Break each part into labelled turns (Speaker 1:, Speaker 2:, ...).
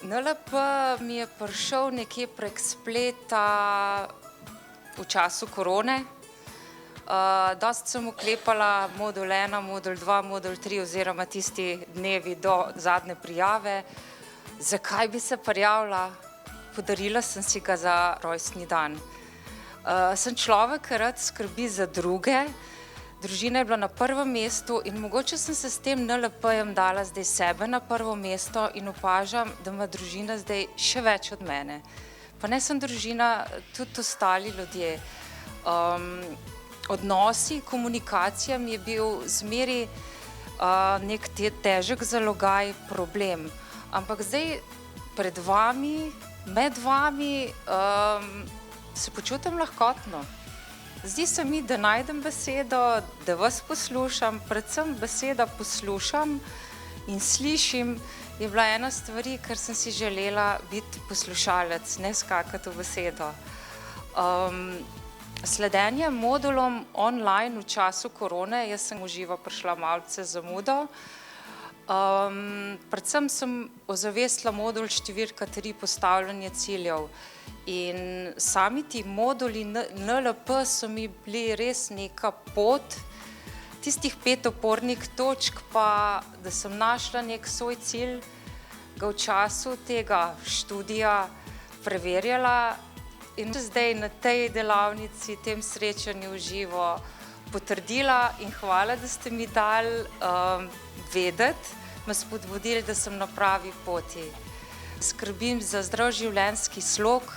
Speaker 1: NLP mi je prišel nekje prek spleta v času korone. Dosti sem vklepala modul 1, modul 2, modul 3 oziroma tisti dnevi do zadnje prijave. Zakaj bi se prijavila? Podarila sem si ga za rojstni dan. Sem človek, ki rad skrbi za druge. Družina je bila na prvem mestu in mogoče sem se s tem NLP-jem dala zdaj sebe na prvo mesto in opažam, da ima družina zdaj še več od mene. Pa ne sem družina, tudi ostali ljudje. Odnosi, komunikacija mi je bil zmeri nek težek zalogaj, problem. Ampak zdaj pred vami, med vami se počutim lahkotno. Zdi se mi, da najdem besedo, da vas poslušam, predvsem beseda poslušam in slišim je bila ena stvari, ker sem si želela biti poslušalec, ne skakati v besedo. Sledenje modulom online v času korone, jaz sem v živo prišla malce zamudo. Predvsem sem ozavestila modul številka 3, postavljanje ciljev. In sami ti moduli NLP so mi bili res neka pot, tistih 5 opornih točk pa, da sem našla nek svoj cilj, ga v času tega študija preverjala in zdaj na tej delavnici, tem srečanju v živo potrdila in hvala, da ste mi dali vedeti, me spodbudili, da sem na pravi poti. Skrbim za zdrav življenjski slog,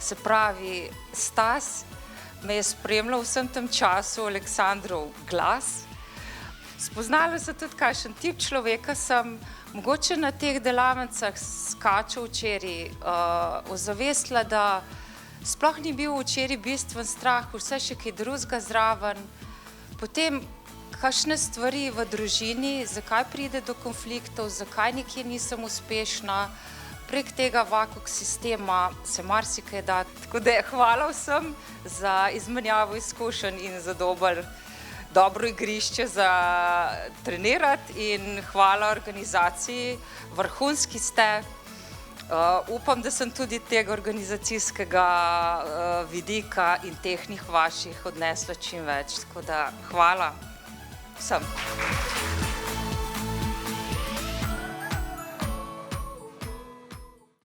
Speaker 1: se pravi Stas me je spremljal vsem tem času, Aleksandrov glas. Spoznala sem tudi, kakšen tip človeka sem, mogoče na teh delavnicah skačal včeraj, ozavestila, da sploh ni bil včeraj bistven strah, vse še kaj drugega zraven. Potem kakšne stvari v družini, zakaj pride do konfliktov, zakaj nekje nisem uspešna, prek tega vakuk sistema se marsikaj da. Tako da hvala vsem za izmenjavo izkušenj in za dobro igrišče za trenirati in hvala organizaciji, vrhunski ste. Upam, da sem tudi tega organizacijskega vidika in tehnik vaših odnesla čim več. Tako da hvala vsem.